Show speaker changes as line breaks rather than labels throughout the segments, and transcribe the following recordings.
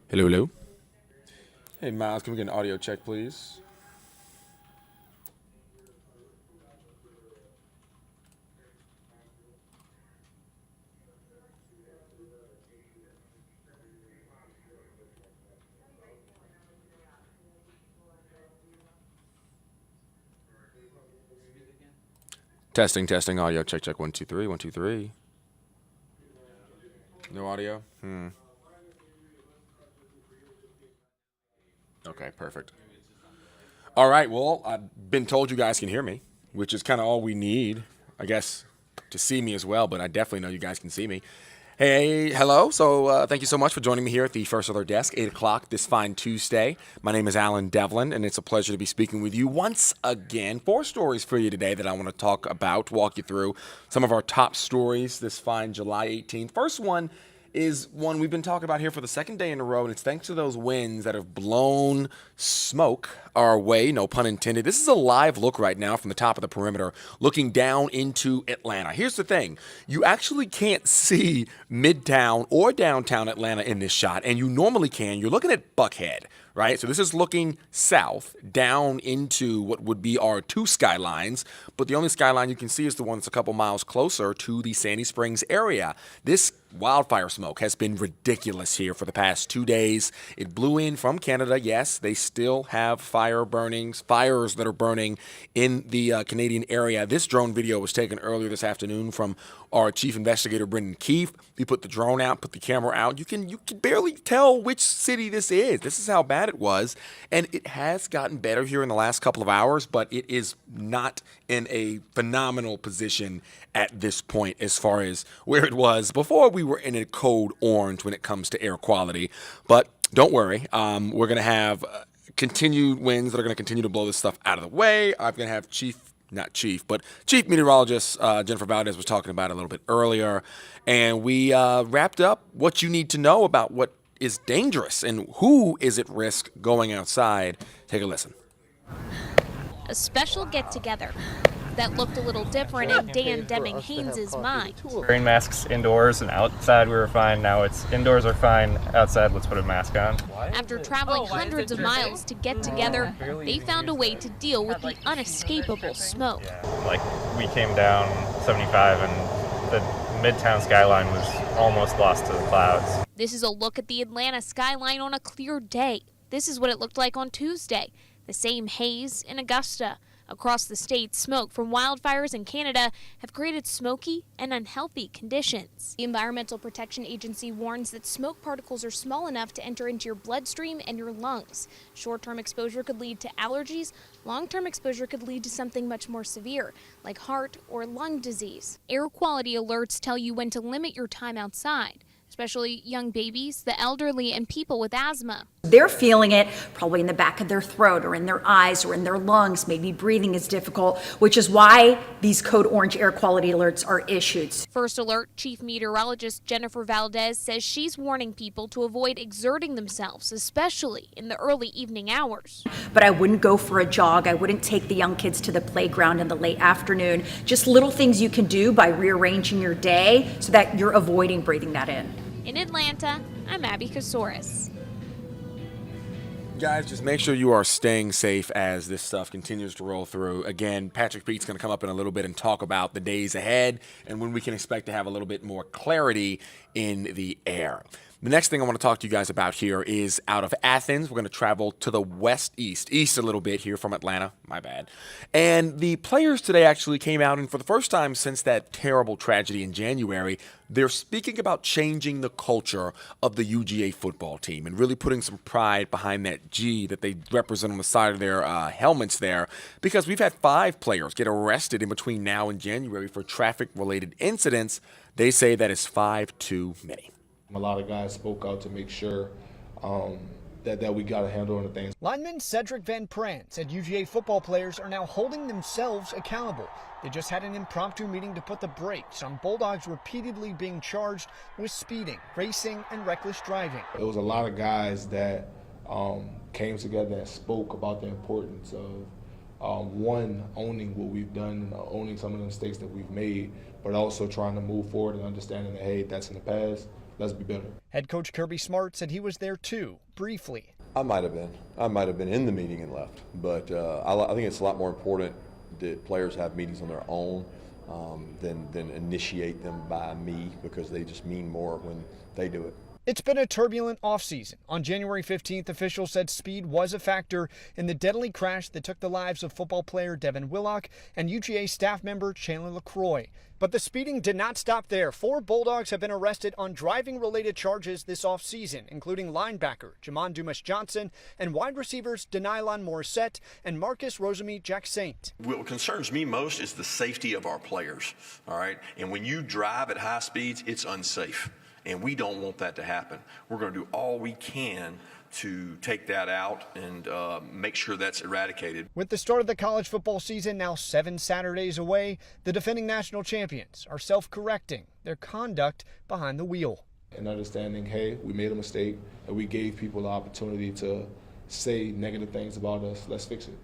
Hello, hello. Hey, Miles, can we get an audio check, please? Testing, testing, audio check, check. 1, 2, 3, 1, 2, 3. No audio? Okay, perfect. All right, well, I've been told you guys can hear me, which is kind of all we need, I guess, to see me as well, but I definitely know you guys can see me. Hey, hello. So thank you so much for joining me here at the First Alert Desk, 8 o'clock this fine Tuesday. My name is Alan Devlin, and it's a pleasure to be speaking with you once again. 4 stories for you today that I want to talk about, walk you through some of our top stories this fine July 18th. First one is one we've been talking about here for the second day in a row, and it's thanks to those winds that have blown smoke our way, no pun intended. This is a live look right now from the top of the perimeter, looking down into Atlanta. Here's the thing. You actually can't see Midtown or downtown Atlanta in this shot, and you normally can. You're looking at Buckhead, right? So this is looking south down into what would be our 2 skylines, but the only skyline you can see is the one that's a couple miles closer to the Sandy Springs area. This wildfire smoke has been ridiculous here for the past 2 days. It blew in from Canada. Yes, they still have fires that are burning in the Canadian area. This drone video was taken earlier this afternoon from our chief investigator, Brendan Keefe. He put the drone out, put the camera out. You can barely tell which city this is. This is how bad it was. And it has gotten better here in the last couple of hours, but it is not in a phenomenal position at this point as far as where it was before we were in a code orange when it comes to air quality. But don't worry, we're going to have continued winds that are going to continue to blow this stuff out of the way. I'm going to have Chief Meteorologist Jennifer Valdez was talking about it a little bit earlier. And we wrapped up what you need to know about what is dangerous and who is at risk going outside. Take a listen.
A special get-together that looked a little different in Dan Deming Haynes' mind.
Wearing masks indoors and outside we were fine. Now it's indoors are fine, outside let's put a mask on.
After traveling hundreds of miles to get together, they found a way to deal with the unescapable smoke.
Like we came down 75 and the Midtown skyline was almost lost to the clouds.
This is a look at the Atlanta skyline on a clear day. This is what it looked like on Tuesday. The same haze in Augusta. Across the state, smoke from wildfires in Canada have created smoky and unhealthy conditions. The Environmental Protection Agency warns that smoke particles are small enough to enter into your bloodstream and your lungs. Short-term exposure could lead to allergies. Long-term exposure could lead to something much more severe, like heart or lung disease. Air quality alerts tell you when to limit your time outside, especially young babies, the elderly, and people with asthma.
They're feeling it probably in the back of their throat or in their eyes or in their lungs. Maybe breathing is difficult, which is why these code orange air quality alerts are issued.
First Alert Chief Meteorologist Jennifer Valdez says she's warning people to avoid exerting themselves, especially in the early evening hours.
But I wouldn't go for a jog. I wouldn't take the young kids to the playground in the late afternoon. Just little things you can do by rearranging your day so that you're avoiding breathing that in.
In Atlanta, I'm Abby Kasoris.
Guys, just make sure you are staying safe as this stuff continues to roll through. Again, Patrick Pete's going to come up in a little bit and talk about the days ahead and when we can expect to have a little bit more clarity in the air. The next thing I want to talk to you guys about here is out of Athens. We're going to travel to the east a little bit here from Atlanta. My bad. And the players today actually came out, and for the first time since that terrible tragedy in January, they're speaking about changing the culture of the UGA football team and really putting some pride behind that G that they represent on the side of their helmets there, because we've had 5 players get arrested in between now and January for traffic-related incidents. They say that is 5 too many.
A lot of guys spoke out to make sure that we got a handle on the things.
Lineman Cedric Van Pran said UGA football players are now holding themselves accountable. They just had an impromptu meeting to put the brakes on Bulldogs repeatedly being charged with speeding, racing, and reckless driving.
It was a lot of guys that came together and spoke about the importance of one, owning what we've done, owning some of the mistakes that we've made, but also trying to move forward and understanding that, hey, that's in the past. let's be better.
Head coach Kirby Smart said he was there too, briefly.
I might have been in the meeting and left, but I think it's a lot more important that players have meetings on their own than initiate them by me, because they just mean more when they do it.
It's been a turbulent offseason. On January 15th, officials said speed was a factor in the deadly crash that took the lives of football player Devin Willock and UGA staff member Chandler LaCroix. But the speeding did not stop there. 4 Bulldogs have been arrested on driving-related charges this offseason, including linebacker Jamon Dumas-Johnson and wide receivers Denylon Morissette and Marcus Rosemy-Jacksaint.
What concerns me most is the safety of our players, all right? And when you drive at high speeds, it's unsafe. And we don't want that to happen. We're going to do all we can to take that out and make sure that's eradicated.
With the start of the college football season now 7 Saturdays away, the defending national champions are self-correcting their conduct behind the wheel.
And understanding, hey, we made a mistake and we gave people the opportunity to say negative things about us. Let's fix it.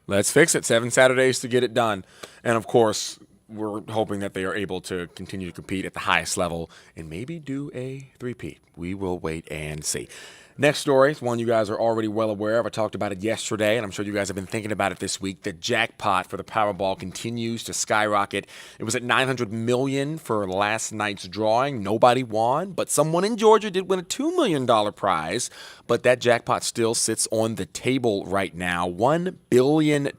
Let's fix it. 7 Saturdays to get it done. And, of course, we're hoping that they are able to continue to compete at the highest level and maybe do a three-peat. We will wait and see. Next story is one you guys are already well aware of. I talked about it yesterday, and I'm sure you guys have been thinking about it this week. The jackpot for the Powerball continues to skyrocket. It was at $900 million for last night's drawing. Nobody won, but someone in Georgia did win a $2 million prize. But that jackpot still sits on the table right now. $1 billion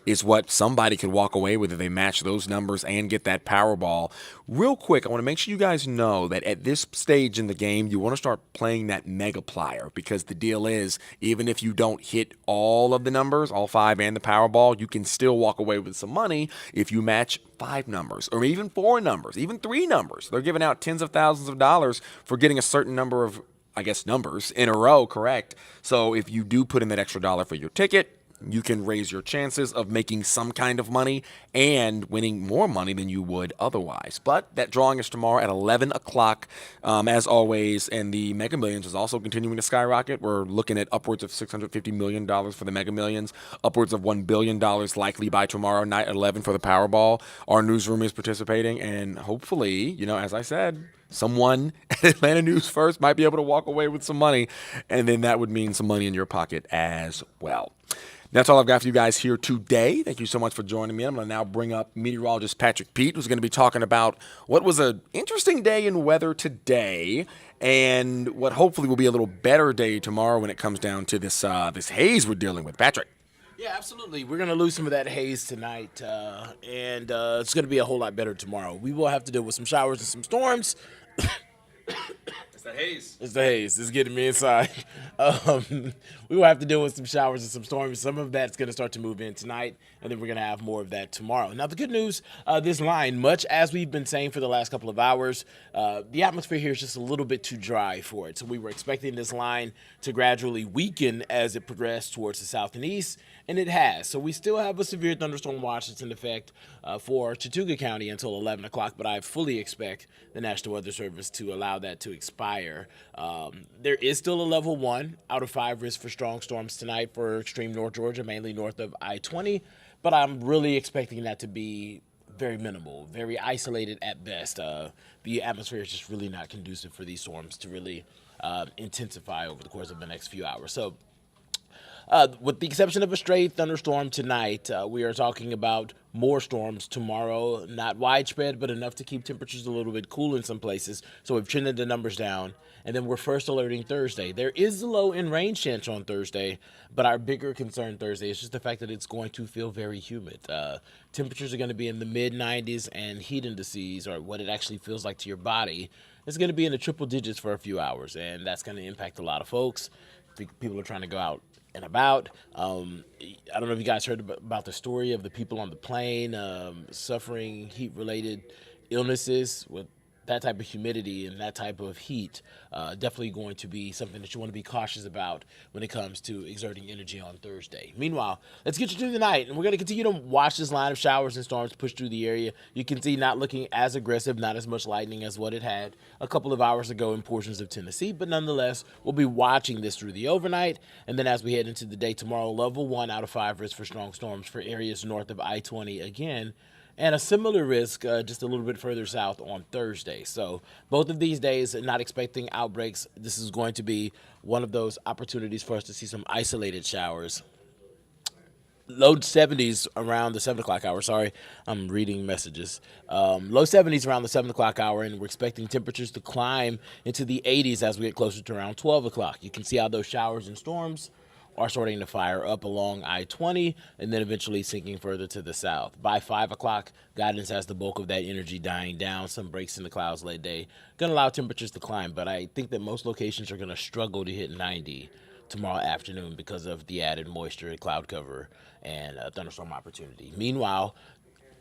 is what somebody could walk away with if they match those numbers and get that Powerball. Real quick, I want to make sure you guys know that at this stage in the game, you want to start playing that Megaplier, because the deal is, even if you don't hit all of the numbers, all 5 and the Powerball, you can still walk away with some money if you match 5 numbers or even 4 numbers, even 3 numbers. They're giving out tens of thousands of dollars for getting a certain number of, numbers in a row correct. So if you do put in that extra dollar for your ticket, you can raise your chances of making some kind of money and winning more money than you would otherwise. But that drawing is tomorrow at 11 o'clock, as always, and the Mega Millions is also continuing to skyrocket. We're looking at upwards of $650 million for the Mega Millions, upwards of $1 billion likely by tomorrow night at 11 for the Powerball. Our newsroom is participating, and hopefully, as I said, someone at Atlanta News First might be able to walk away with some money, and then that would mean some money in your pocket as well. That's all I've got for you guys here today. Thank you so much for joining me. I'm going to now bring up meteorologist Patrick Pete, who's going to be talking about what was an interesting day in weather today and what hopefully will be a little better day tomorrow when it comes down to this haze we're dealing with. Patrick.
Yeah, absolutely. We're going to lose some of that haze tonight, and it's going to be a whole lot better tomorrow. We will have to deal with some showers and some storms.
It's the haze.
It's the haze. It's getting me inside. We will have to deal with some showers and some storms. Some of that's going to start to move in tonight, and then we're going to have more of that tomorrow. Now, the good news, this line, much as we've been saying for the last couple of hours, the atmosphere here is just a little bit too dry for it. So we were expecting this line to gradually weaken as it progressed towards the south and east, and it has. So we still have a severe thunderstorm watch that's in effect for Chattahoochee County until 11 o'clock, but I fully expect the National Weather Service to allow that to expire. There is still a level 1 out of 5 risk for strong storms tonight for extreme North Georgia, mainly north of I-20, but I'm really expecting that to be very minimal, very isolated at best. The atmosphere is just really not conducive for these storms to really intensify over the course of the next few hours. So with the exception of a straight thunderstorm tonight, we are talking about more storms tomorrow. Not widespread, but enough to keep temperatures a little bit cool in some places. So we've trended the numbers down. And then we're first alerting Thursday. There is a low in rain chance on Thursday, but our bigger concern Thursday is just the fact that it's going to feel very humid. Temperatures are going to be in the mid-90s, and heat indices, or what it actually feels like to your body, is going to be in the triple digits for a few hours. And that's going to impact a lot of folks. People are trying to go out and about. I don't know if you guys heard about the story of the people on the plane suffering heat-related illnesses with that type of humidity and that type of heat. Definitely going to be something that you want to be cautious about when it comes to exerting energy on Thursday. Meanwhile, let's get you through the night, and we're going to continue to watch this line of showers and storms push through the area. You can see not looking as aggressive, not as much lightning as what it had a couple of hours ago in portions of Tennessee, but nonetheless, we'll be watching this through the overnight, and then as we head into the day tomorrow, level 1 out of 5 risk for strong storms for areas north of I-20 again. and a similar risk just a little bit further south on Thursday. So both of these days, not expecting outbreaks. This is going to be one of those opportunities for us to see some isolated showers. Low 70s around the 7 o'clock hour. Sorry, I'm reading messages. Low 70s around the 7 o'clock hour, and we're expecting temperatures to climb into the 80s as we get closer to around 12 o'clock. You can see how those showers and storms are starting to fire up along I-20 and then eventually sinking further to the south. By 5 o'clock, guidance has the bulk of that energy dying down. Some breaks in the clouds late day. Going to allow temperatures to climb, but I think that most locations are going to struggle to hit 90 tomorrow afternoon because of the added moisture, cloud cover, and thunderstorm opportunity. Meanwhile,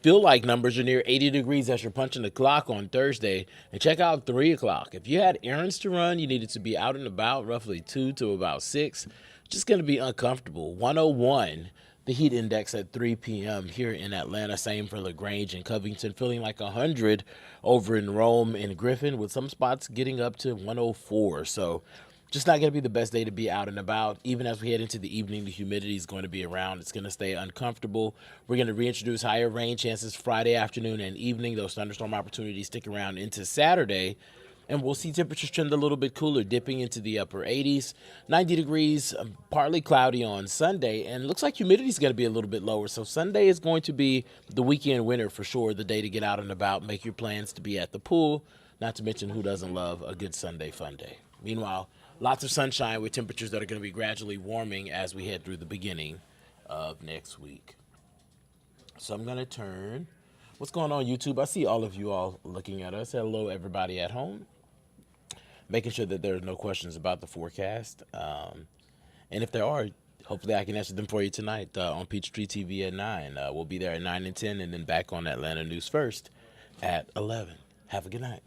feel like numbers are near 80 degrees as you're punching the clock on Thursday. And check out 3 o'clock. If you had errands to run, you needed to be out and about roughly 2 to about 6. Just going to be uncomfortable. 101, the heat index at 3 p.m. here in Atlanta. Same for LaGrange and Covington. Feeling like 100 over in Rome and Griffin, with some spots getting up to 104. So just not going to be the best day to be out and about. Even as we head into the evening, the humidity is going to be around. It's going to stay uncomfortable. We're going to reintroduce higher rain chances Friday afternoon and evening. Those thunderstorm opportunities stick around into Saturday. And we'll see temperatures trend a little bit cooler, dipping into the upper 80s. 90 degrees, partly cloudy on Sunday. And it looks like humidity is going to be a little bit lower. So Sunday is going to be the weekend winner for sure, the day to get out and about, make your plans to be at the pool. Not to mention, who doesn't love a good Sunday fun day? Meanwhile, lots of sunshine with temperatures that are going to be gradually warming as we head through the beginning of next week. So I'm going to turn. What's going on, YouTube? I see all of you all looking at us. Hello, everybody at home. Making sure that there are no questions about the forecast. And if there are, hopefully I can answer them for you tonight on Peachtree TV at 9. We'll be there at 9 and 10, and then back on Atlanta News First at 11. Have a good night.